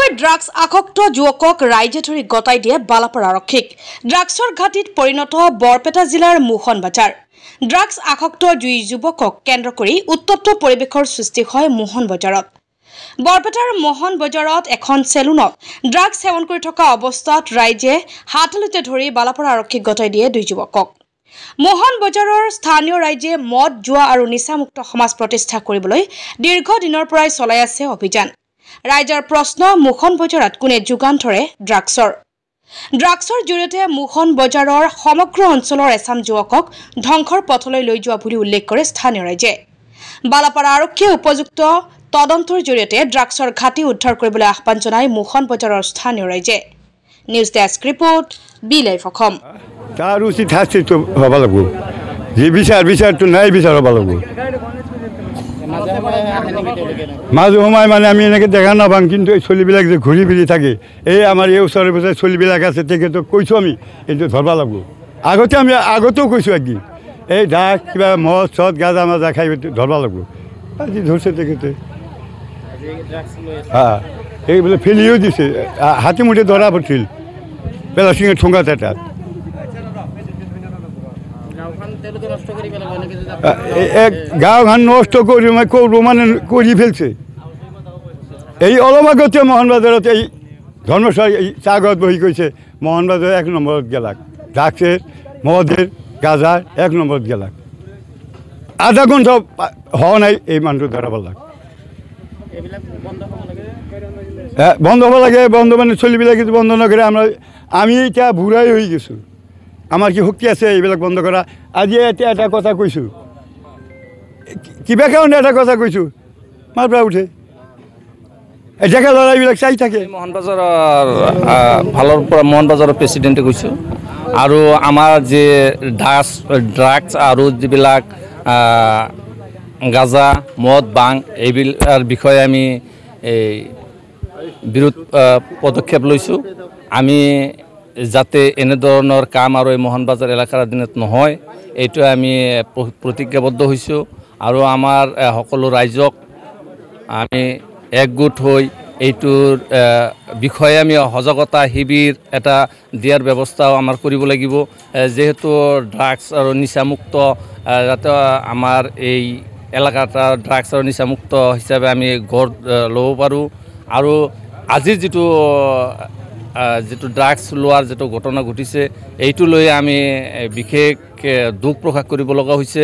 ভুৱাকৈ drugs আসক্ত যুৱকক ৰাইজে ধৰি গতাই দিয়ে বালাপাৰা আৰক্ষীক। ড্ৰাগছৰ ঘাটিত পৰিণত বৰপেটা জিলাৰ মোহন বজাৰ। ড্ৰাগছ আসক্ত দুই যুৱকক কেন্দ্ৰ কৰি উত্তপ্ত পৰিৱেশৰ সৃষ্টি হয় মোহন বজাৰত। বৰপেটাৰ মোহন বজাৰত এখন চেলুনত ড্ৰাগছ সেৱন কৰি থকা অৱস্থাত ৰাইজে হাতলতে ধৰি বালাপাৰা আৰক্ষীক গতাই দিয়ে দুই যুৱকক। মোহন বজাৰৰ স্থানীয় ৰাইজে মদ জুৱা আৰু নিচামুক্ত সমাজ প্ৰতিষ্ঠা কৰিবলৈ দীৰ্ঘদিনৰ পৰাই চলাই আছে অভিযান। ৰাইজৰ প্ৰশ্ন, মোহন বজাৰত কোনে যোগান ধৰে ড্ৰাগছৰ জৰিয়তে মোহন বজাৰৰ সমগ্ৰ অঞ্চলৰ এচাম যুৱকক ধ্বংসৰ পথলৈ লৈ যোৱা বুলি উল্লেখ কৰে স্থানীয় ৰাইজে। বালাপাৰা আৰক্ষীয়ে উপযুক্ত তদন্তৰ জৰিয়তে ড্ৰাগছৰ ঘাটি উদ্ধাৰ কৰিবলৈ আহ্বান জনায় মোহন বজাৰৰ স্থানীয় ৰাইজে। News desk report, B live Assam. তাৰ উচিত শাস্তি হ'ব লাগিব, যি বিচাৰটো নাই বিচাৰ হ'ব লাগিব। মাজে সময় মানে আমি এনেকৈ দেখা নাপাম, কিন্তু এই চলিবিলাক যে ঘূৰি ফিৰি থাকে, এই আমাৰ এই ওচৰে পাজৰে চলিবিলাক আছে, তেখেতক কৈছোঁ আমি এইটো ধৰিব লাগিব। আগতেও কৈছোঁ একদিন, এই ড্ৰাগছ কিবা মদ চদ গাঁজা মাজা খাই ধৰিব লাগিব। আজি ধৰিছে তেখেতে, এই বোলে ফেলিও দিছে, হাতী মুঠি ধৰা পৰিছিল পেলাচিঙে ঠোঙাত এটাত। গাঁওখন নষ্ট কৰি কৰি ফেলছে। এই অলপ আগতে মোহন বজাৰত এই ধৰ্মেশ্বৰ এই চাগত বহি কৈছে মোহন বজাৰ 1 নম্বৰত গেলাক, ড্ৰাগছেৰ মদেৰ গাঁজাৰ 1 নম্বৰত গেলাক। আধা ঘণ্টা হোৱা নাই এই মানুহটো ধৰাব লাগ। বন্ধ হ'ব লাগে, বন্ধ মানে চলিবিলাকে বন্ধ নকৰে। আমি এতিয়া বুঢ়াই হৈ গৈছোঁ, আমাৰ কি শক্তি আছে এইবিলাক বন্ধ কৰা? আজি এতিয়া এটা কথা কৈছোঁ, কিবা কাৰণে এটা কথা কৈছোঁ, মাৰ পৰা উঠে ডেকা ল'ৰাবিলাক চাই থাকে। মোহন বজাৰৰ ফালৰ পৰা মোহন বজাৰৰ প্ৰেচিডেণ্টে কৈছোঁ, আৰু আমাৰ যে ড্ৰাগছ আৰু যিবিলাক গাঁজা মদ বাং এইবিলাকৰ বিষয়ে আমি এই বিৰোধ পদক্ষেপ লৈছোঁ। আমি যাতে এনেধৰণৰ কাম আৰু এই মোহন বজাৰ এলেকাৰ দিনত নহয়, এইটো আমি প্ৰতিজ্ঞাবদ্ধ হৈছোঁ। আৰু আমাৰ সকলো ৰাইজক আমি একগোট হৈ এইটোৰ বিষয়ে আমি সজাগতা শিবিৰ এটা দিয়াৰ ব্যৱস্থাও আমাৰ কৰিব লাগিব, যিহেতু ড্ৰাগছ আৰু নিচামুক্ত যাতে আমাৰ এই এলেকাটা ড্ৰাগছ আৰু নিচামুক্ত হিচাপে আমি গঢ় ল'ব পাৰোঁ। আৰু আজিৰ যিটো ড্ৰাগছ লোৱাৰ যিটো ঘটনা ঘটিছে, এইটো লৈ আমি বিশেষ দুখ প্ৰকাশ কৰিব লগা হৈছে।